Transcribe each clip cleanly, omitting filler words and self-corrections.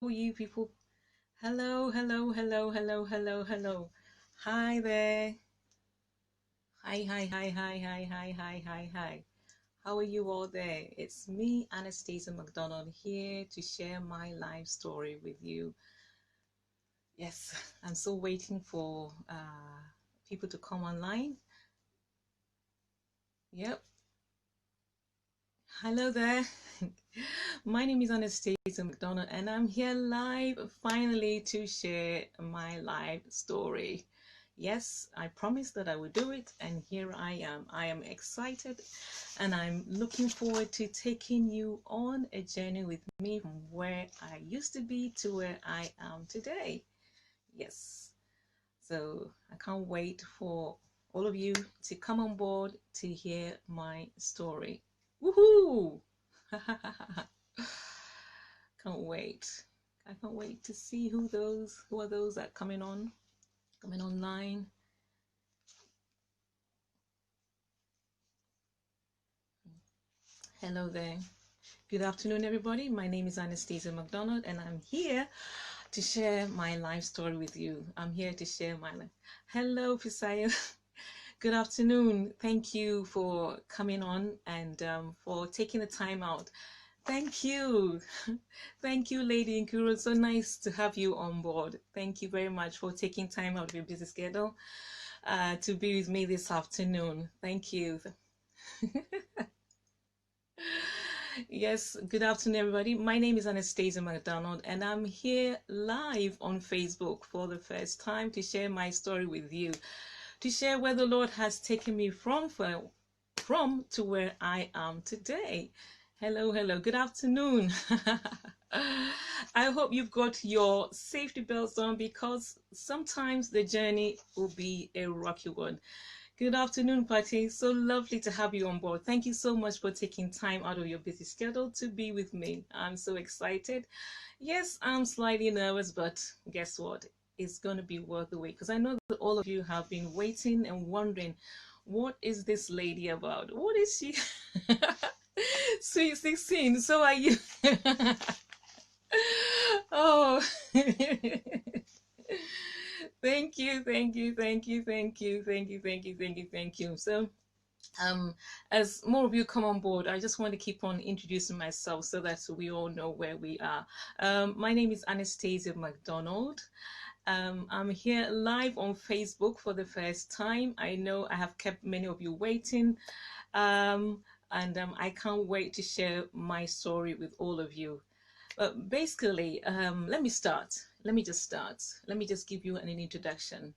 You people. Hello, hello, hello, hello, hello, hello. Hi there. Hi, hi, hi, hi, hi, hi, hi, hi, hi. How are you all there? It's me, Anastasia Macdonald, here to share my life story with you. Yes, I'm still waiting for people to come online. Yep. Hello there. My name is Anastasia Macdonald, and I'm here live finally to share my life story. Yes, I promised that I would do it, and here I am. I am excited and I'm looking forward to taking you on a journey with me from where I used to be to where I am today. Yes, so I can't wait for all of you to come on board to hear my story. Woohoo! Can't wait. I can't wait to see who are those that coming online. Hello there. Good afternoon, everybody. My name is Anastasia Macdonald, and I'm here to share my life story with you. I'm here to share my life. Hello, Pisaya. Good afternoon. Thank you for coming on and for taking the time out. Thank you. Thank you, Lady Nkuru. So nice to have you on board. Thank you very much for taking time out of your busy schedule to be with me this afternoon. Thank you. Yes, good afternoon, everybody. My name is Anastasia Macdonald, and I'm here live on Facebook for the first time to share my story with you, to share where the Lord has taken me from to where I am today. Hello, hello. Good afternoon. I hope you've got your safety belts on because sometimes the journey will be a rocky one. Good afternoon, Patty. So lovely to have you on board. Thank you so much for taking time out of your busy schedule to be with me. I'm so excited. Yes, I'm slightly nervous, but guess what? It's going to be worth the wait because I know that all of you have been waiting and wondering, what is this lady about? What is she? Sweet 16. So are you? Oh. Thank you, thank you, thank you, thank you, thank you, thank you, thank you, thank you. So, um, as more of you come on board, I just want to keep on introducing myself so that we all know where we are. My name is Anastasia Macdonald. I'm here live on Facebook for the first time. I know I have kept many of you waiting, and I can't wait to share my story with all of you. But basically, let me start. Let me just start. Let me just give you an introduction.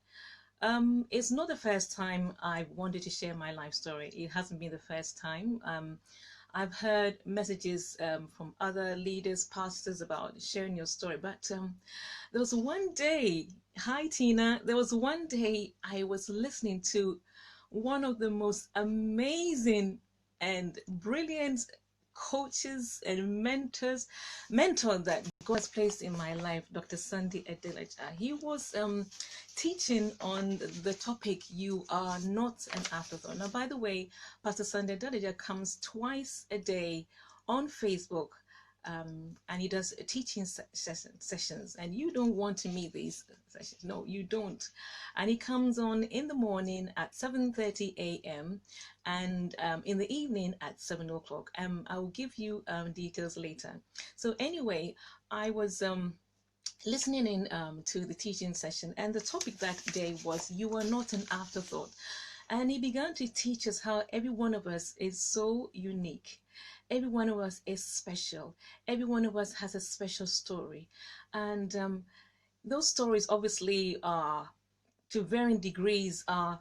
It's not the first time I've wanted to share my life story. It hasn't been the first time. I've heard messages from other leaders, pastors about sharing your story. But there was one day, hi Tina, there was one day I was listening to one of the most amazing and brilliant coaches and mentor that God has placed in my life, Dr. Sandy Adelaja. He was teaching on the topic, you are not an afterthought. Now, by the way, Pastor Sandy Adelaja comes twice a day on Facebook, and he does teaching sessions, and you don't want to meet these sessions. No, you don't. And he comes on in the morning at 7:30 a.m. and in the evening at 7 o'clock. I will give you details later. So anyway, I was listening in to the teaching session, and the topic that day was, you are not an afterthought. And he began to teach us how every one of us is so unique. Every one of us is special. Every one of us has a special story. And those stories obviously are, to varying degrees, are,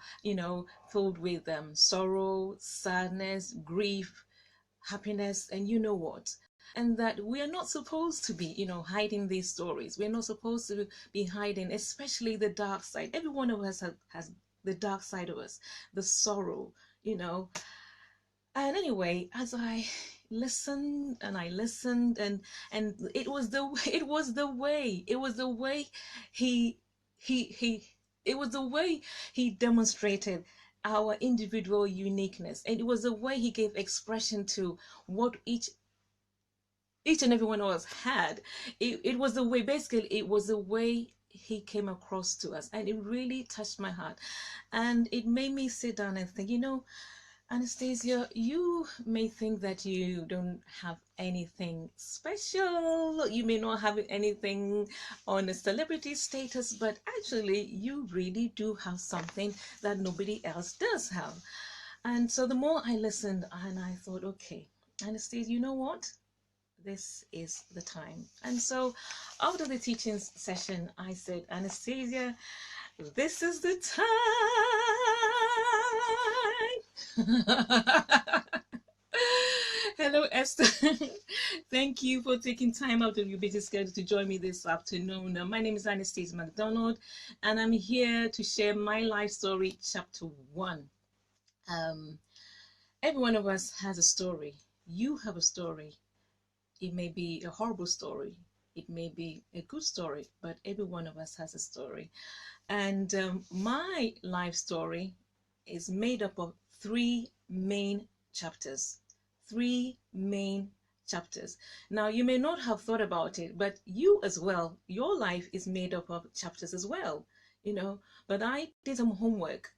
filled with sorrow, sadness, grief, happiness, and you know what. And that we are not supposed to be, hiding these stories. We're not supposed to be hiding, especially the dark side. Every one of us has the dark side of us, the sorrow, you know. And anyway, as I listened and I listened, and it was the he he it was the way he demonstrated our individual uniqueness, and it was the way he gave expression to what each each and every one of us had. It was the way, basically, it was the way he came across to us, and it really touched my heart. And it made me sit down and think, Anastasia, you may think that you don't have anything special, you may not have anything on a celebrity status, but actually, you really do have something that nobody else does have. And so the more I listened, and I thought, okay, Anastasia, you know what? This is the time. And so after the teaching session, I said, Anastasia, this is the time. Hello, Esther. Thank you for taking time out of your busy schedule to join me this afternoon. My name is Anastasia Macdonald, and I'm here to share my life story, chapter 1. Um, every one of us has a story. You have a story. It may be a horrible story. It may be a good story, but every one of us has a story. And my life story is made up of three main chapters. Three main chapters. Now, you may not have thought about it, but you as well, your life is made up of chapters as well, But I did some homework.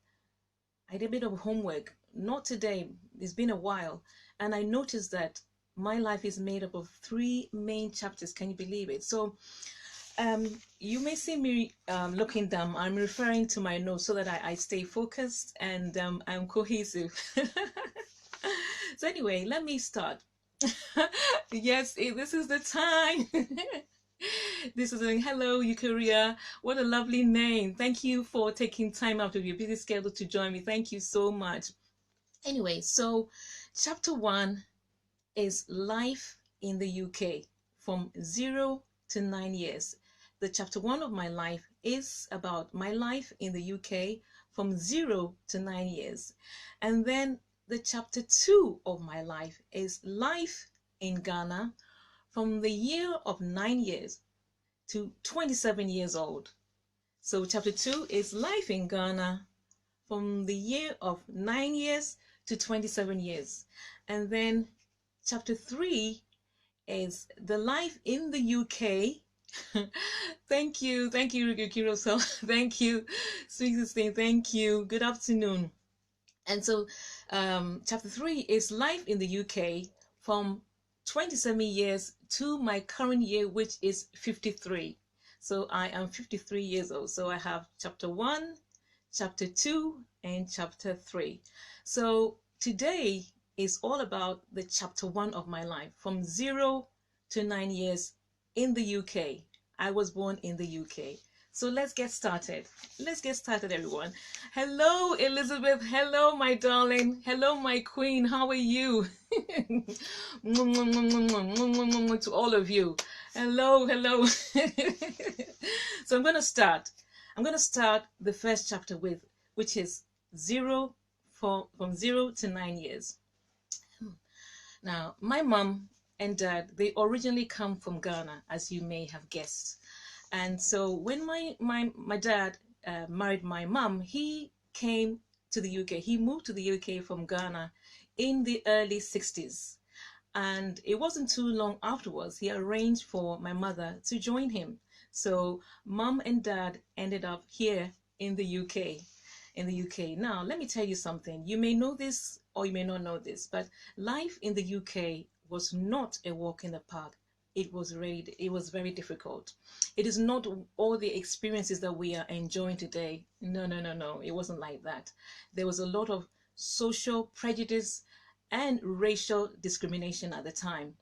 I did a bit of homework, not today, it's been a while, and I noticed that my life is made up of three main chapters. Can you believe it? So you may see me looking down. I'm referring to my notes so that I stay focused and I'm cohesive. So anyway, let me start. Yes, this is the time. This is a hello, Eukaria. What a lovely name. Thank you for taking time out of your busy schedule to join me. Thank you so much. Anyway, so chapter 1 is life in the UK from 0 to 9 years. The chapter 1 of my life is about my life in the UK from 0 to 9 years. And then the chapter 2 of my life is life in Ghana from the year of 9 years to 27 years old. So chapter 2 is life in Ghana from the year of 9 years to 27 years. And then chapter 3 is the life in the UK. Thank you, Kiro. Thank you, sweet sister. Thank you. Good afternoon. And so, chapter 3 is life in the UK from 27 years to my current year, which is 53. So I am 53 years old. So I have chapter 1, chapter 2, and chapter 3. So today is all about the chapter 1 of my life from 0 to 9 years in the UK. I was born in the UK. So let's get started. Let's get started, everyone. Hello, Elizabeth. Hello, my darling. Hello, my queen. How are you? To all of you. Hello, hello. So I'm going to start. I'm going to start the first chapter which is from 0 to 9 years. Now, my mom and dad, they originally come from Ghana, as you may have guessed. And so when my dad married my mom, he came to the UK. He moved to the UK from Ghana in the early 60s. And it wasn't too long afterwards, he arranged for my mother to join him. So mom and dad ended up here in the UK. Now, let me tell you something. You may know this or you may not know this, but life in the UK was not a walk in the park. It was very difficult. It is not all the experiences that we are enjoying today. No. It wasn't like that. There was a lot of social prejudice and racial discrimination at the time.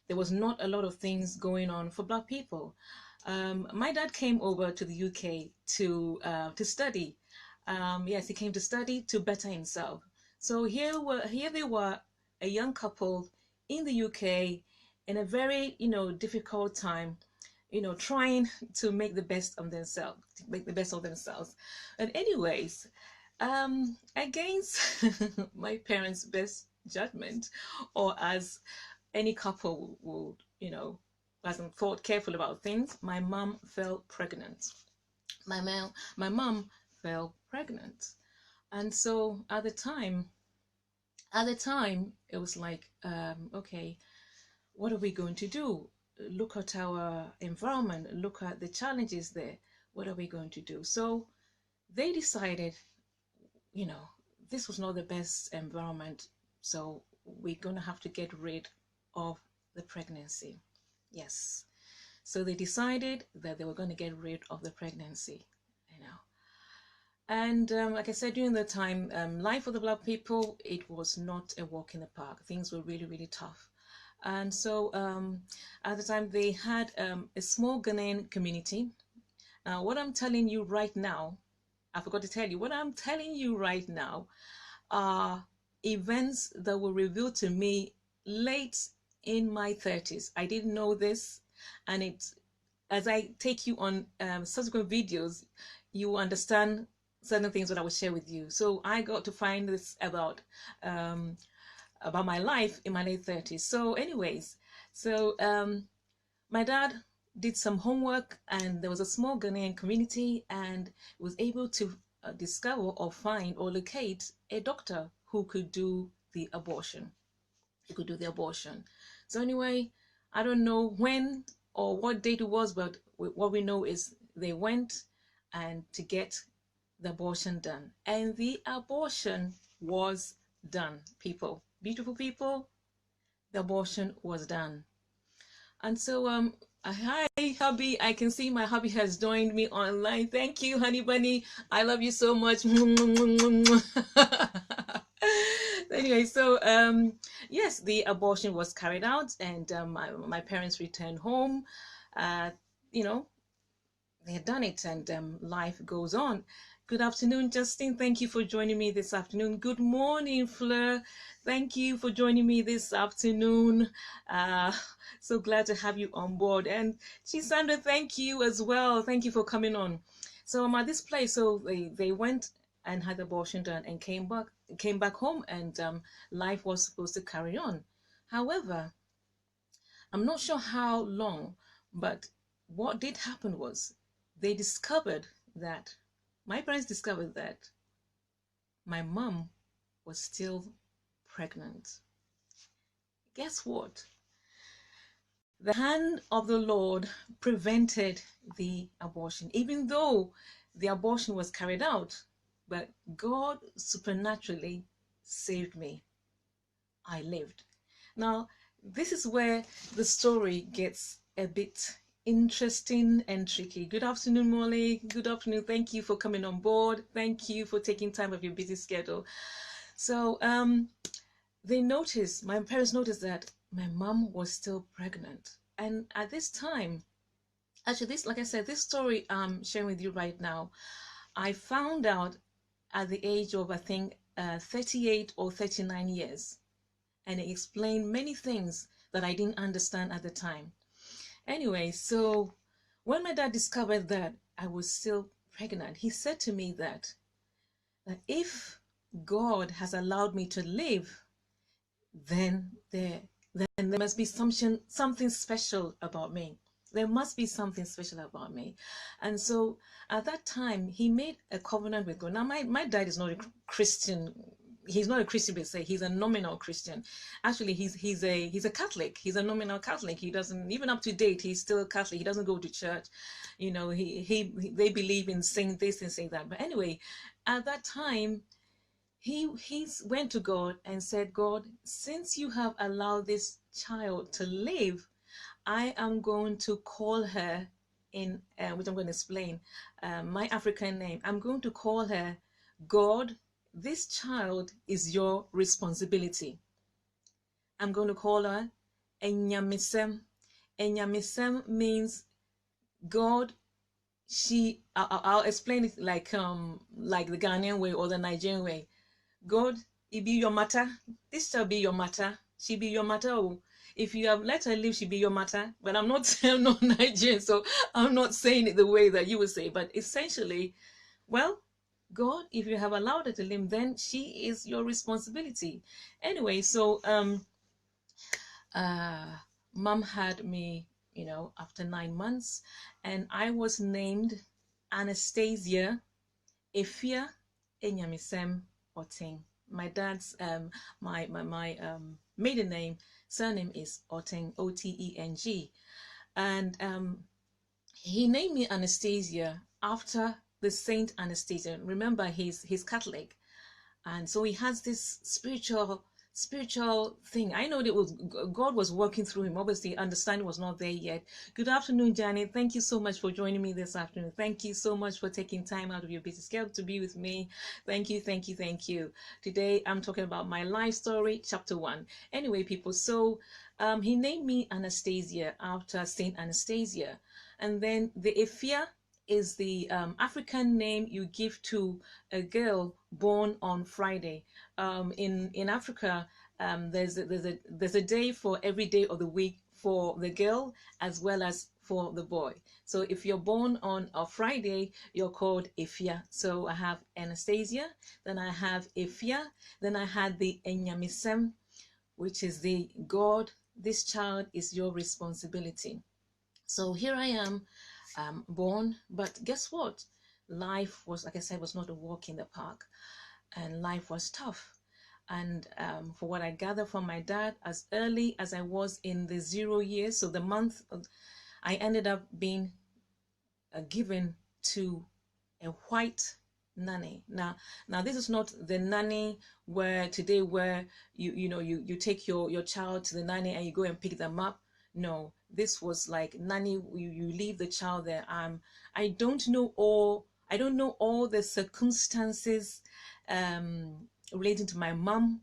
There was not a lot of things going on for Black people. My dad came over to the UK to study. Yes, he came to study to better himself. So here they were, a young couple in the UK in a very difficult time, trying to make the best of themselves. And anyways, against my parents' best judgment, or as any couple would, wasn't thought careful about things, my mom fell pregnant. My mom fell pregnant. And so at the time it was like, okay, what are we going to do? Look at our environment, look at the challenges there. What are we going to do? So they decided, you know, this was not the best environment, so we're going to have to get rid of the pregnancy. Yes. So they decided that they were going to get rid of the pregnancy, you know. And like I said, during the time, life for the Black people, it was not a walk in the park. Things were really, really tough. And so at the time, they had a small Ghanaian community. Now, what I'm telling you right now, I forgot to tell you, what I'm telling you right now are events that were revealed to me late in my 30s. I didn't know this, and it, as I take you on subsequent videos, you will understand certain things that I will share with you. So I got to find this about my life in my late 30s. So anyways, so my dad did some homework, and there was a small Ghanaian community, and was able to discover or find or locate a doctor who could do the abortion. He could do the abortion. So anyway, I don't know when or what date it was, but what we know is they went and to get the abortion done, and the abortion was done. People, beautiful people, the abortion was done. And so hi hubby, I can see my hubby has joined me online. Thank you, honey bunny, I love you so much. Anyway, so yes, the abortion was carried out, and my parents returned home. You know, they had done it, and life goes on. Good afternoon, Justin. Thank you for joining me this afternoon. Good morning, Fleur. Thank you for joining me this afternoon. So glad to have you on board. And Chisandra, thank you as well. Thank you for coming on. So I'm at this place. So they went and had the abortion done and came back home, and life was supposed to carry on. However, I'm not sure how long, but what did happen was they discovered that, my parents discovered that my mom was still pregnant. Guess what? The hand of the Lord prevented the abortion, even though the abortion was carried out, but God supernaturally saved me. I lived. Now, this is where the story gets a bit interesting and tricky. Good afternoon, Molly. Good afternoon. Thank you for coming on board. Thank you for taking time of your busy schedule. So my parents noticed that my mom was still pregnant. And at this time, actually, this, like I said, this story I'm sharing with you right now, I found out at the age of, I think, 38 or 39 years. And it explained many things that I didn't understand at the time. Anyway, so when my dad discovered that I was still pregnant, he said to me that if God has allowed me to live, then there must be something special about me. There must be something special about me. And so at that time, he made a covenant with God. Now, my dad is not a Christian. He's not a Christian per se. He's a nominal Christian. Actually, he's a Catholic. He's a nominal Catholic. He doesn't, even up to date, he's still Catholic. He doesn't go to church. You know, they believe in saying this and saying that. But anyway, at that time, he went to God and said, God, since you have allowed this child to live, I am going to call her in, which I'm going to explain, my African name. I'm going to call her, God, this child is your responsibility. I'm going to call her Enyamisem. Enyamisem means God. I'll explain it like the Ghanaian way or the Nigerian way. God, it be your matter. This shall be your matter. She be your matter. Oh, if you have let her live, she be your matter. But I'm not Nigerian, so I'm not saying it the way that you would say. But essentially, well, God, if you have allowed her to live, then she is your responsibility. Anyway, so mom had me, you know, after 9 months, and I was named Anastasia Efia Enyamisem Oting. My dad's my maiden name Surname is Oteng, Oteng. And he named me Anastasia after the Saint Anastasia. Remember, he's Catholic, and so he has this spiritual thing. I know that was God was working through him. Obviously understanding was not there yet. Good afternoon, Janet. Thank you so much for joining me this afternoon. Thank you so much for taking time out of your busy schedule to be with me. Thank you, thank you, thank you. Today I'm talking about my life story, chapter 1. Anyway, people, so he named me Anastasia after Saint Anastasia. And then the Ephia is the African name you give to a girl born on Friday. In Africa, there's a day for every day of the week for the girl as well as for the boy. So if you're born on a Friday, you're called Ephia. So I have Anastasia, then I have Ephia, then I had the Enyamisem, which is the God, this child is your responsibility. So here I am, born, but guess what? Life was, like I said, was not a walk in the park, and life was tough. And for what I gathered from my dad, as early as I was in the 0 years, so the month, I ended up being given to a white nanny. Now this is not the nanny where today where you take your child to the nanny and you go and pick them up. No, this was like nanny, you leave the child there. I don't know all the circumstances relating to my mom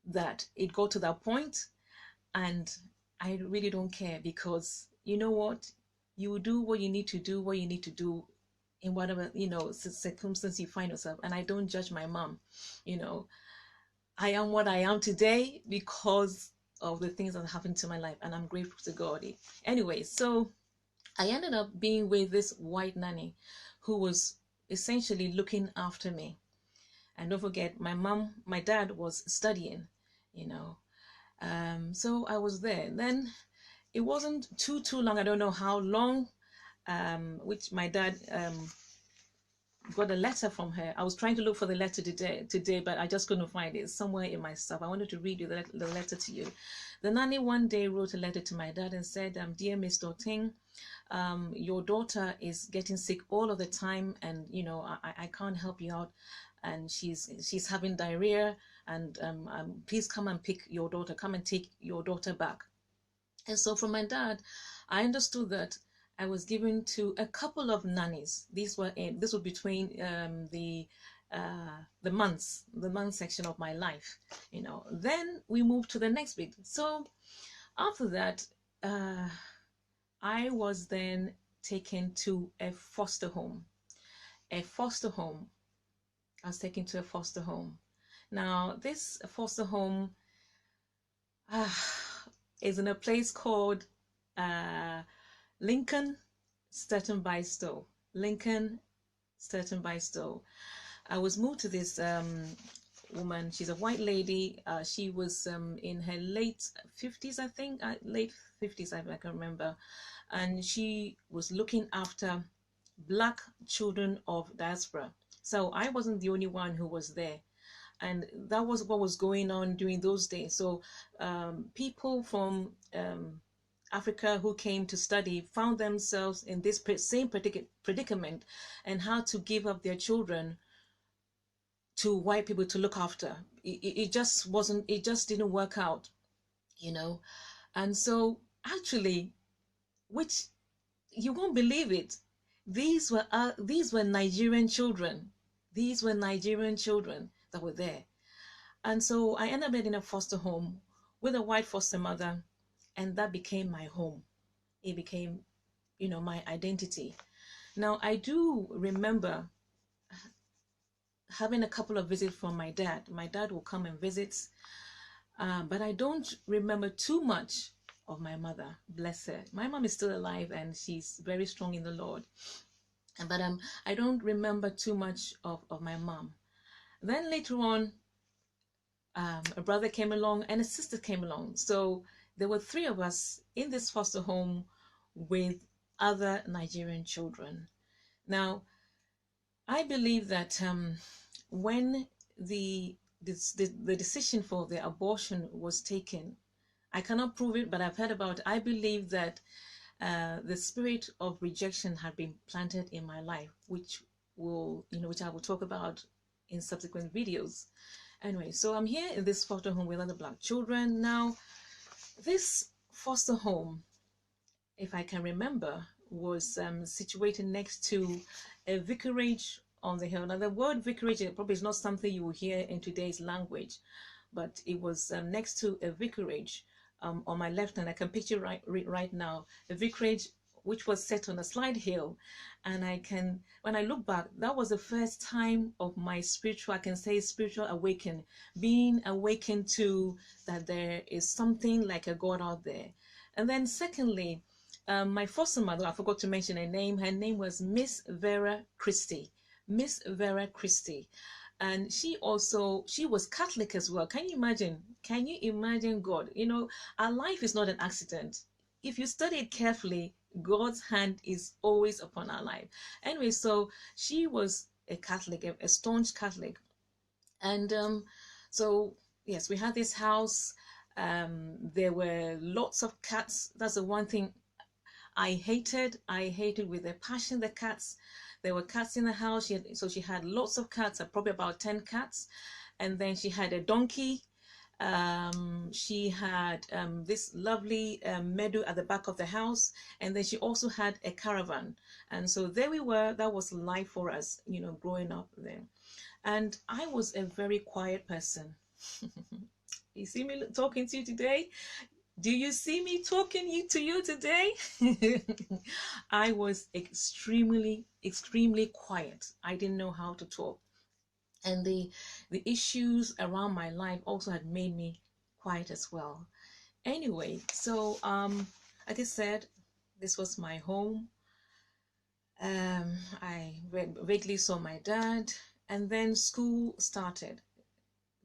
that it got to that point, and I really don't care, because you know what, you do what you need to do in whatever circumstance you find yourself. And I don't judge my mom. I am what I am today because of the things that happened to my life, and I'm grateful to God. Anyway, so I ended up being with this white nanny who was essentially looking after me. And don't forget, my dad was studying, so I was there. Then it wasn't too long, I don't know how long, which my dad got a letter from her. I was trying to look for the letter today, but I just couldn't find it. It's somewhere in my stuff. I wanted to read you the letter to you. The nanny one day wrote a letter to my dad and said, "Dear Mr. Ting, your daughter is getting sick all of the time, and I can't help you out, and she's having diarrhea, and please come and pick your daughter. Come and take your daughter back." And so from my dad, I understood that I was given to a couple of nannies. This was between the month section of my life. Then we moved to the next bit. So after that, I was then taken to a foster home. I was taken to a foster home. Now this foster home is in a place called Lincoln, Sturton by Stowe. Lincoln, Sturton by Stowe. I was moved to this woman. She's a white lady. She was in her late 50s, I think, late 50s, I can remember. And she was looking after Black children of diaspora. So I wasn't the only one who was there. And that was what was going on during those days. So people from Africa who came to study found themselves in this same predicament, and had to give up their children to white people to look after. It just didn't work out, And so actually, which you won't believe it, these were Nigerian children. These were Nigerian children that were there. And so I ended up in a foster home with a white foster mother, and that became my home. It became, my identity. Now, I do remember having a couple of visits from my dad. My dad will come and visit, but I don't remember too much of my mother. Bless her. My mom is still alive, and she's very strong in the Lord. But I don't remember too much of my mom. Then later on, a brother came along and a sister came along. So there were 3 of us in this foster home with other Nigerian children. Now, I believe that when the decision for the abortion was taken, I cannot prove it, but I've heard about it. I believe that the spirit of rejection had been planted in my life, which which I will talk about in subsequent videos. Anyway, so I'm here in this foster home with other Black children. Now, this foster home, if I can remember, was situated next to a vicarage on the hill. Now, the word vicarage probably is not something you will hear in today's language, but it was next to a vicarage on my left hand. I can picture right now a vicarage which was set on a slide hill, and when I look back, that was the first time of my spiritual, I can say, spiritual awakening, being awakened to that there is something like a God out there. And then secondly, my foster mother, I forgot to mention her name. Her name was Miss Vera Christie. Miss Vera Christie. And she was Catholic as well. Can you imagine? Can you imagine God? Our life is not an accident. If you study it carefully, God's hand is always upon our life. Anyway, so she was a Catholic, a staunch Catholic. And so, yes, we had this house. There were lots of cats. That's the one thing I hated with a passion, the cats. There were cats in the house. She had lots of cats, probably about 10 cats. And then she had a donkey. She had this lovely meadow at the back of the house. And then she also had a caravan. And so there we were. That was life for us, growing up there. And I was a very quiet person. You see me talking to you today? Do you see me talking to you today? I was extremely quiet. I didn't know how to talk. And the issues around my life also had made me quiet as well. Anyway, so like I said, this was my home. I vaguely saw my dad, and then school started.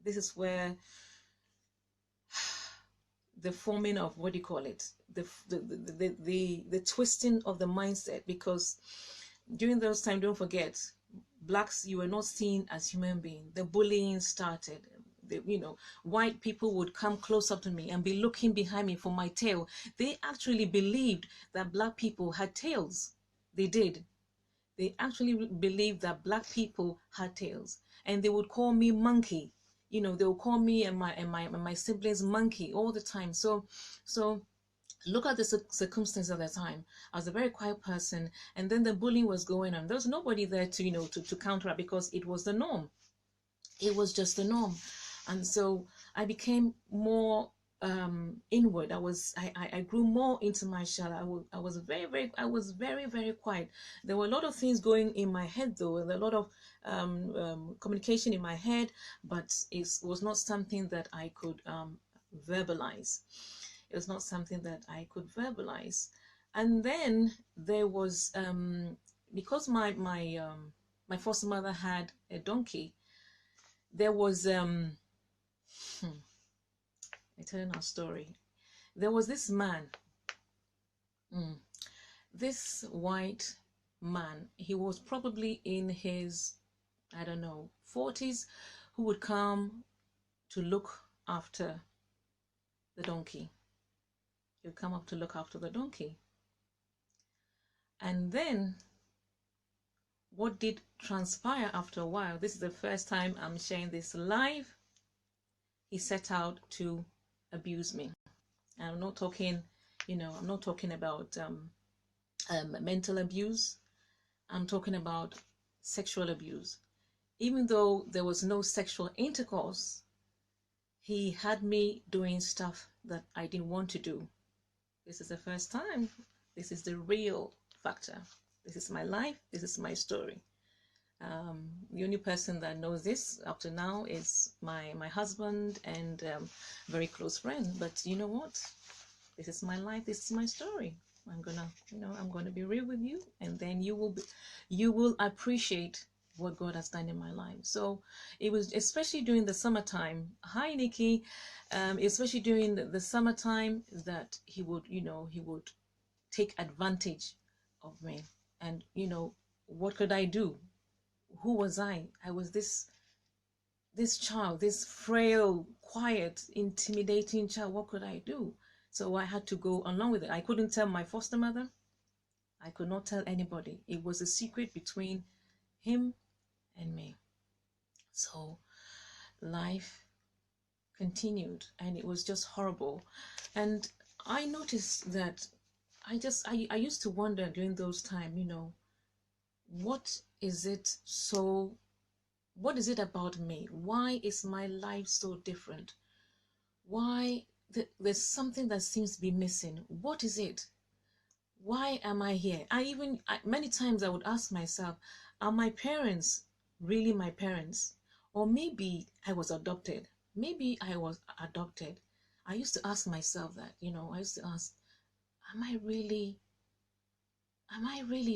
This is where the forming of, what do you call it, the twisting of the mindset, because during those times, don't forget, Blacks, you were not seen as human beings. The bullying started. White people would come close up to me and be looking behind me for my tail. They actually believed that Black people had tails. They did. They actually believed that Black people had tails, and they would call me monkey. They would call me and my siblings monkey all the time. So look at the circumstances at the time. I was a very quiet person, and then the bullying was going on. There was nobody there to counter it, because it was the norm. It was just the norm. And so I became more inward. I grew more into my shell. I was very quiet. There were a lot of things going in my head, though, and a lot of communication in my head, but it was not something that I could verbalize. It was not something that I could verbalize. And then there was because my foster mother had a donkey. There was I tell you our story. There was this man, this white man. He was probably in his, I don't know, 40s, who would come to look after the donkey. He would come up to look after the donkey. And then what did transpire after a while, this is the first time I'm sharing this live, he set out to abuse me. And I'm not talking, I'm not talking about mental abuse. I'm talking about sexual abuse. Even though there was no sexual intercourse, he had me doing stuff that I didn't want to do. This is the first time. This is the real factor. This is my life. This is my story. The only person that knows this up to now is my husband and very close friend. But you know what? This is my life. This is my story. I'm gonna be real with you, and then you will appreciate what God has done in my life. So it was especially during the summertime. Hi, Nikki. Especially during the summertime that he would take advantage of me. And what could I do? Who was I? I was this child, this frail, quiet, intimidating child. What could I do? So I had to go along with it. I couldn't tell my foster mother. I could not tell anybody. It was a secret between him and me. So life continued, and it was just horrible. And I noticed that I used to wonder during those times, what is it about me? Why is my life so different? Why there's something that seems to be missing? What is it? Why am I here? Many times I would ask myself, are my parents really my parents? Or maybe I was adopted. Maybe I was adopted. I used to ask myself that, I used to ask, am I really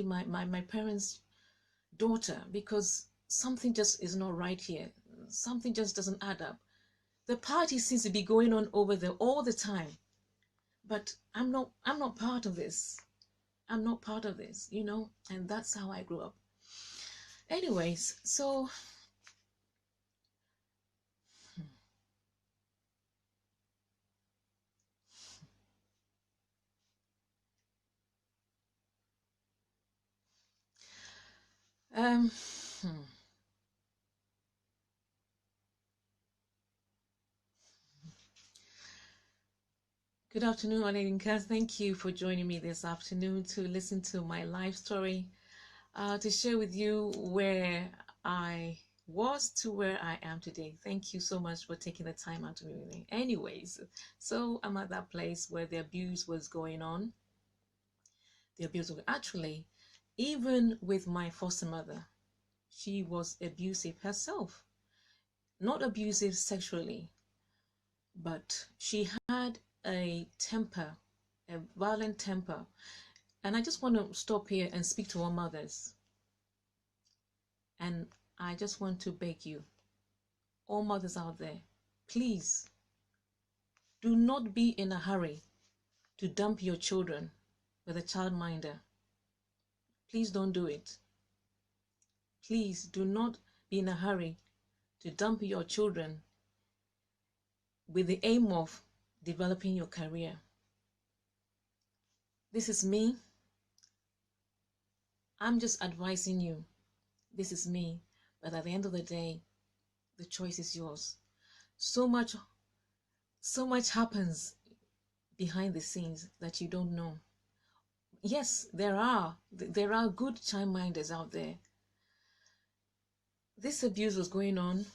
my parents' daughter? Because something just is not right here. Something just doesn't add up. The party seems to be going on over there all the time. But I'm not part of this. I'm not part of this, and that's how I grew up. Anyways, so um good afternoon, Olenka. Thank you for joining me this afternoon to listen to my life story, to share with you where I was to where I am today. Thank you so much for taking the time out to be with me. Anyways, so I'm at that place where the abuse was going on. The abuse was actually, even with my foster mother, she was abusive herself. Not abusive sexually, but she had a temper, a violent temper. And I just want to stop here and speak to all mothers. And I just want to beg you, all mothers out there, please do not be in a hurry to dump your children with a childminder. Please don't do it. Please do not be in a hurry to dump your children with the aim of developing your career. This is me. I'm just advising you. This is me. But at the end of the day, the choice is yours. So much happens behind the scenes that you don't know. Yes, there are good childminders out there. This abuse was going on.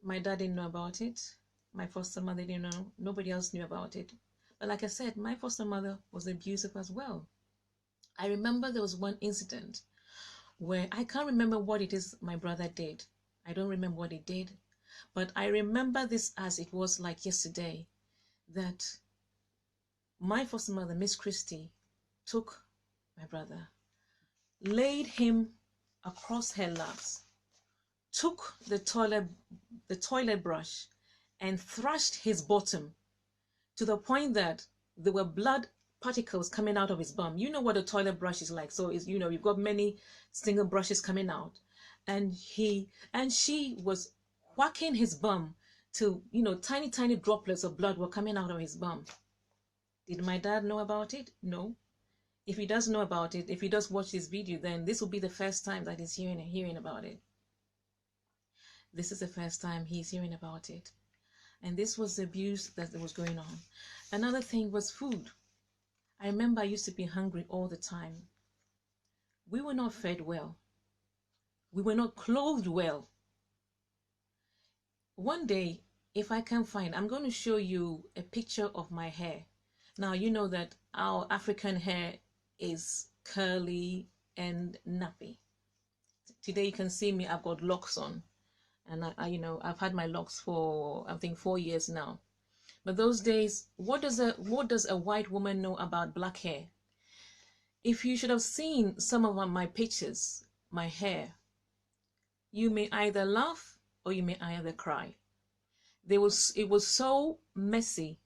My dad didn't know about it. My foster mother didn't know. Nobody else knew about it. But like I said, my foster mother was abusive as well. I remember there was one incident where I can't remember what it is my brother did. I don't remember what he did. But I remember this as it was like yesterday, that my foster mother, Miss Christie, took my brother, laid him across her laps, took the toilet brush and thrashed his bottom to the point that there were blood particles coming out of his bum. You know what a toilet brush is like. So it's, you've got many single brushes coming out. And she was whacking his bum to, tiny droplets of blood were coming out of his bum. Did my dad know about it? No. If he does know about it, if he does watch this video, then this will be the first time that he's hearing about it. This is the first time he's hearing about it. And this was the abuse that was going on. Another thing was food. I remember I used to be hungry all the time. We were not fed well. We were not clothed well. One day, if I can find, I'm going to show you a picture of my hair. Now, you know that our African hair is curly and nappy. Today you can see me, I've got locks on. And I've had my locks for, I think, 4 years now. But those days, what does a white woman know about black hair? If you should have seen some of my pictures, my hair, you may either laugh or you may either cry. It was so messy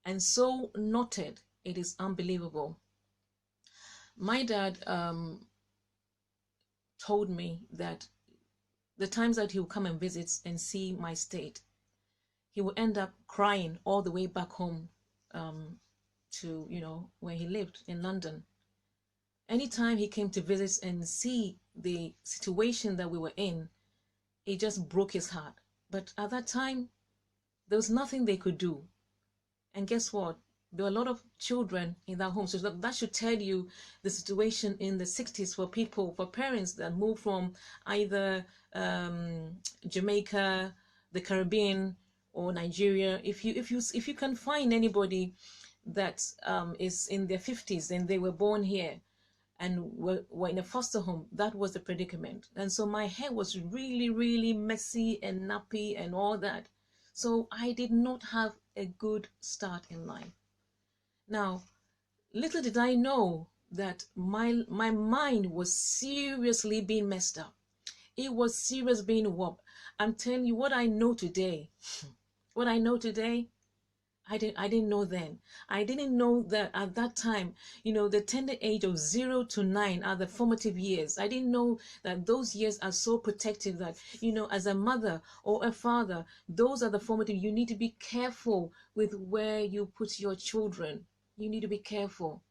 and so knotted. It is unbelievable. My dad told me that the times that he would come and visit and see my state, he would end up crying all the way back home, to, where he lived in London. Anytime he came to visit and see the situation that we were in, it just broke his heart. But at that time, there was nothing they could do. And guess what? There were a lot of children in that home. So that should tell you the situation in the 60s for people, for parents that moved from either Jamaica, the Caribbean, or Nigeria. If you can find anybody that is in their 50s and they were born here and were in a foster home, that was the predicament. And so my hair was really, really messy and nappy and all that. So I did not have a good start in life. Now, little did I know that my mind was seriously being messed up. It was serious being warped. I'm telling you what I know today. What I know today, I didn't know then. I didn't know that at that time, the tender age of 0 to 9 are the formative years. I didn't know that those years are so protective that, as a mother or a father, those are the formative. You need to be careful with where you put your children. You need to be careful,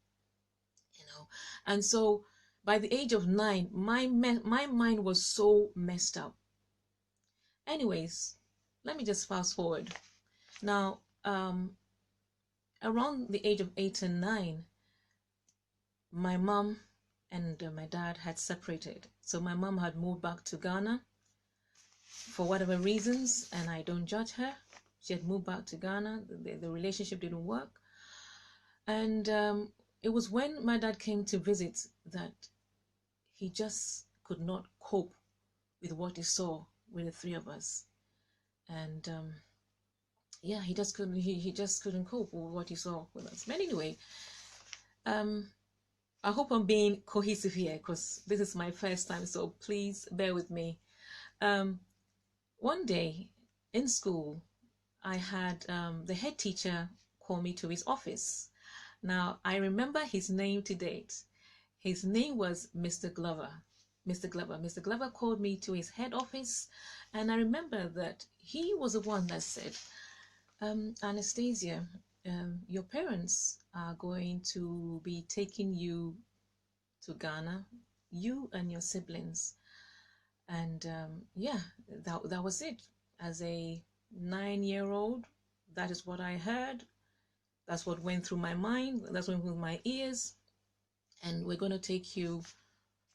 And so by the age of 9, my mind was so messed up. Anyways, let me just fast forward. Now, around the age of 8 and 9, my mom and my dad had separated. So my mom had moved back to Ghana for whatever reasons, and I don't judge her. She had moved back to Ghana. The relationship didn't work. And it was when my dad came to visit that he just could not cope with what he saw with the three of us. And yeah, he just couldn't cope with what he saw with us. But anyway, I hope I'm being cohesive here because this is my first time, so please bear with me. One day in school, I had the head teacher call me to his office. Now, I remember his name to date. His name was Mr. Glover. Mr. Glover. Mr. Glover called me to his head office, and I remember that he was the one that said, Anastasia, your parents are going to be taking you to Ghana, you and your siblings. And yeah, that was it. As a 9-year-old, that is what I heard. That's what went through my mind. That's what went through my ears. And we're going to take you,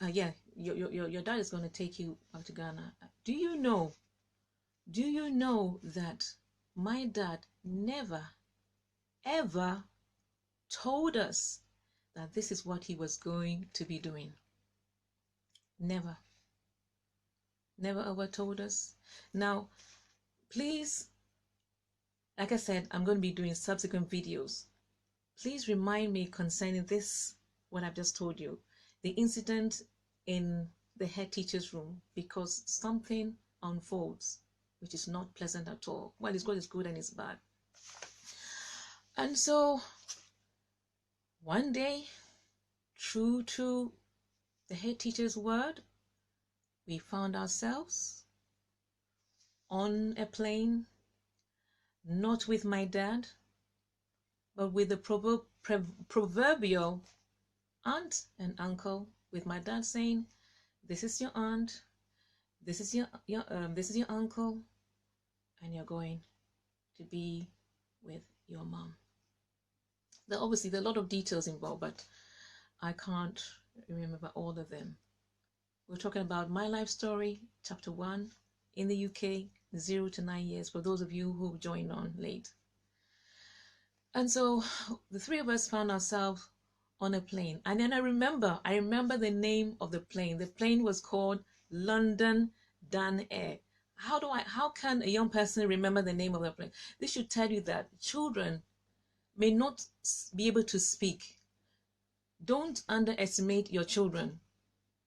yeah, your dad is going to take you back to Ghana. Do you know that my dad never, ever told us that this is what he was going to be doing? Never ever told us. Now, please, like I said, I'm going to be doing subsequent videos. Please remind me concerning this, what I've just told you, the incident in the head teacher's room, because something unfolds which is not pleasant at all. Well, it's good and it's bad. And so one day, true to the head teacher's word, we found ourselves on a plane, not with my dad, but with the proverbial aunt and uncle, with my dad saying, this is your aunt, this is your uncle, and you're going to be with your mom. Obviously, there are a lot of details involved, but I can't remember all of them. We're talking about my life story, chapter 1, in the UK, 0 to 9 years, for those of you who joined on late. And so the three of us found ourselves on a plane. And then I remember the name of the plane. The plane was called London Dan Air. How can a young person remember the name of the plane? This should tell you that children may not be able to speak. Don't underestimate your children.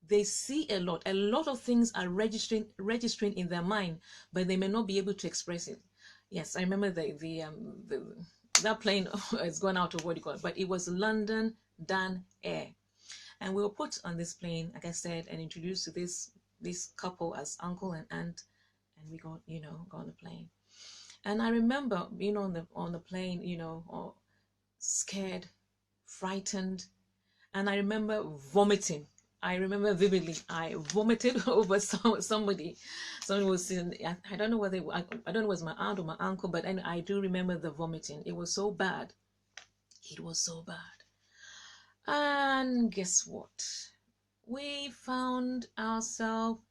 They see a lot. A lot of things are registering in their mind, but they may not be able to express it. Yes, I remember that plane has gone out of what you call it, but it was London Dan Air. And we were put on this plane, like I said, and introduced to this couple as uncle and aunt, and we got on the plane. And I remember being on the plane, or scared, frightened, and I remember vomiting. I remember vividly. I vomited over somebody. Someone was in. I don't know whether I don't know if it was my aunt or my uncle, but I do remember the vomiting. It was so bad. It was so bad. And guess what? We found ourselves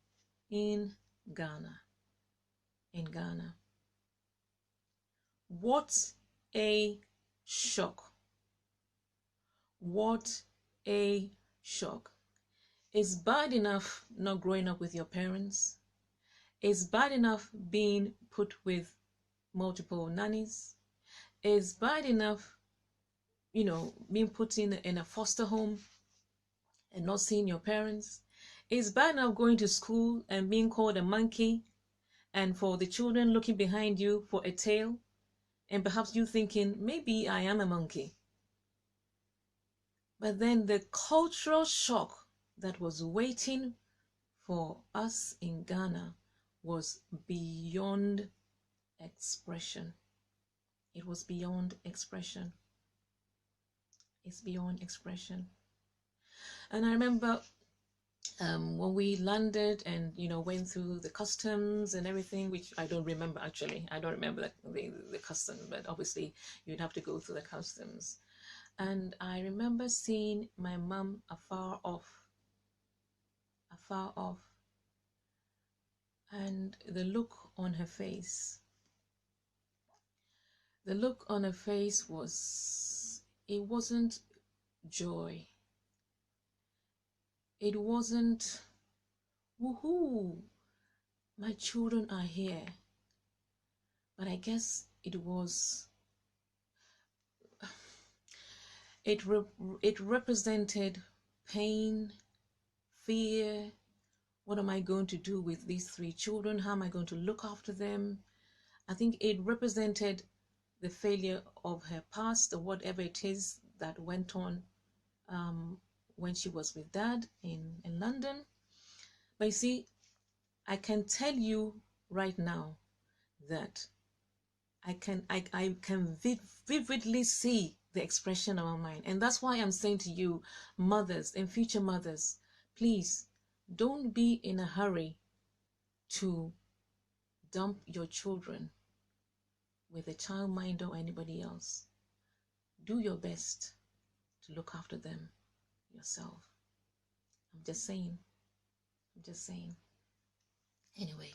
in Ghana. In Ghana. What a shock. What a shock. It's bad enough not growing up with your parents. It's bad enough being put with multiple nannies. It's bad enough, being put in a foster home and not seeing your parents. It's bad enough going to school and being called a monkey, and for the children looking behind you for a tail, and perhaps you thinking, maybe I am a monkey. But then the cultural shock that was waiting for us in Ghana was beyond expression. It was beyond expression. It's beyond expression. And I remember when we landed and went through the customs and everything, which I don't remember actually. I don't remember the customs, but obviously you'd have to go through the customs. And I remember seeing my mom afar off, and the look on her face. The look on her face it wasn't joy. It wasn't, woohoo, my children are here. But I guess it was, it represented pain, fear. What am I going to do with these 3 children? How am I going to look after them? I think it represented the failure of her past, or whatever it is that went on when she was with Dad in London. But you see, I can tell you right now that I can vividly see the expression of our mind. And that's why I'm saying to you, mothers and future mothers, please don't be in a hurry to dump your children with a childminder or anybody else. Do your best to look after them yourself. I'm just saying. Anyway,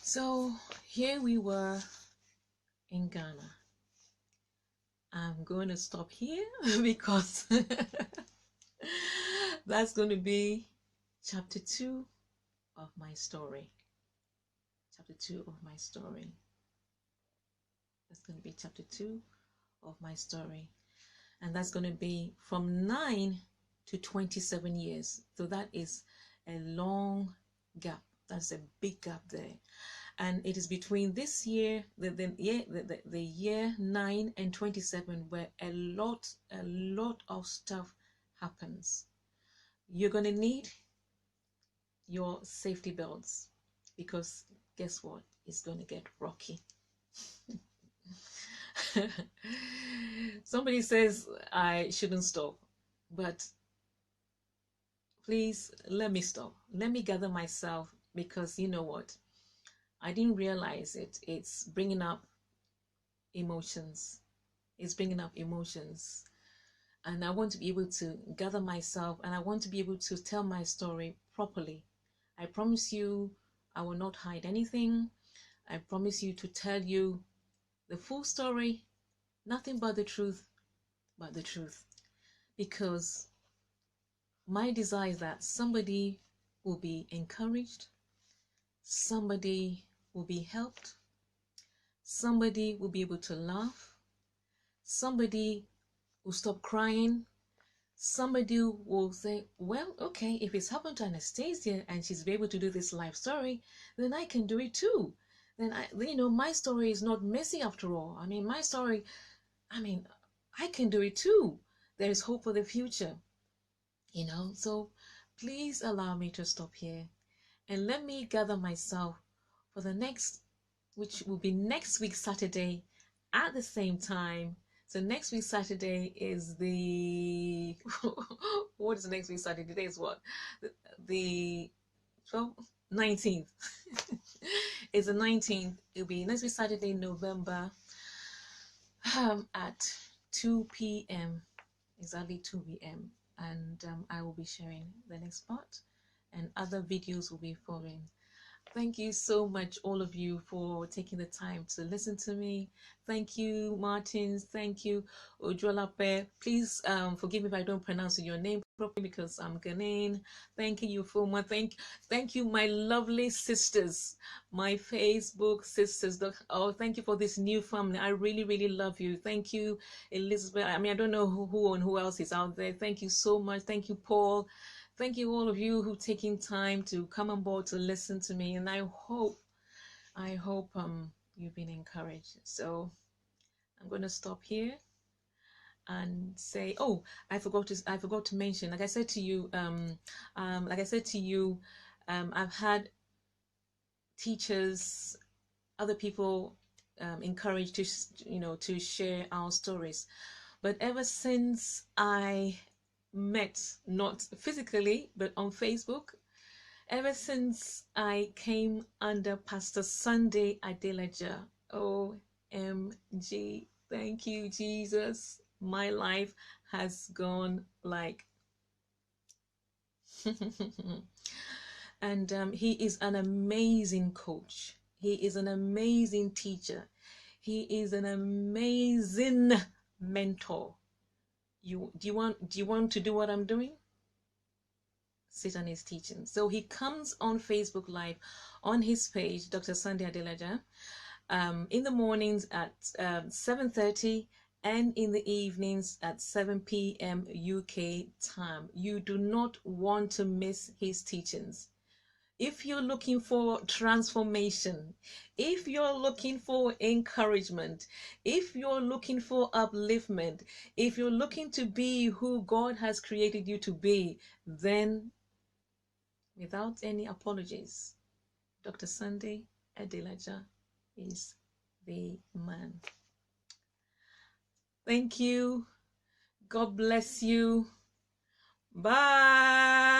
so here we were in Ghana. I'm going to stop here because that's going to be chapter 2 of my story. Chapter 2 of my story. That's going to be chapter 2 of my story. And that's going to be from 9 to 27 years. So that is a long gap. That's a big gap there. And it is between this year, the year 9 and 27, where a lot of stuff happens. You're going to need your safety belts, because guess what? It's going to get rocky. Somebody says I shouldn't stop, but please let me stop. Let me gather myself, because you know what? I didn't realize it. It's bringing up emotions. It's bringing up emotions. And I want to be able to gather myself, and I want to be able to tell my story properly. I promise you I will not hide anything. I promise you to tell you the full story, nothing but the truth, because my desire is that somebody will be encouraged, somebody will be helped, somebody will be able to laugh, somebody will stop crying, somebody will say, well, okay, if it's happened to Anastasia and she's able to do this life story, then I can do it too. Then my story is not messy after all. My story, I can do it too. There is hope for the future, So please allow me to stop here and let me gather myself for the next which will be next week Saturday at the same time. So next week Saturday is the what is next week Saturday? Today is what? The 12th, 19th. It's the 19th. It'll be next week Saturday, November, at 2 p.m. exactly 2 p.m. and I will be sharing the next part, and other videos will be following. Thank you so much, all of you, for taking the time to listen to me. Thank you, Martins. Thank you, Ojolape. Please forgive me if I don't pronounce your name properly because I'm Ghanaian. Thank you, Fuma. Thank you, my lovely sisters, my Facebook sisters. Oh, thank you for this new family. I really, really love you. Thank you, Elizabeth. I mean, I don't know who and who else is out there. Thank you so much. Thank you, Paul. Thank you, all of you who've taken time to come on board to listen to me, and I hope you've been encouraged. So I'm going to stop here and say, oh, I forgot to mention, like I said to you, I've had teachers, other people encouraged to share our stories, but ever since I met, not physically but on Facebook, ever since I came under Pastor Sunday Adelaja, OMG, thank you, Jesus, my life has gone like and he is an amazing coach, he is an amazing teacher, he is an amazing mentor. Do you want to do what I'm doing? Sit on his teaching. So he comes on Facebook Live on his page, Dr. Sunday Adelaja, in the mornings at 7:30 and in the evenings at 7 p.m. UK time. You do not want to miss his teachings. If you're looking for transformation, if you're looking for encouragement, if you're looking for upliftment, if you're looking to be who God has created you to be, then without any apologies, Dr. Sunday Adelaja is the man. Thank you. God bless you. Bye.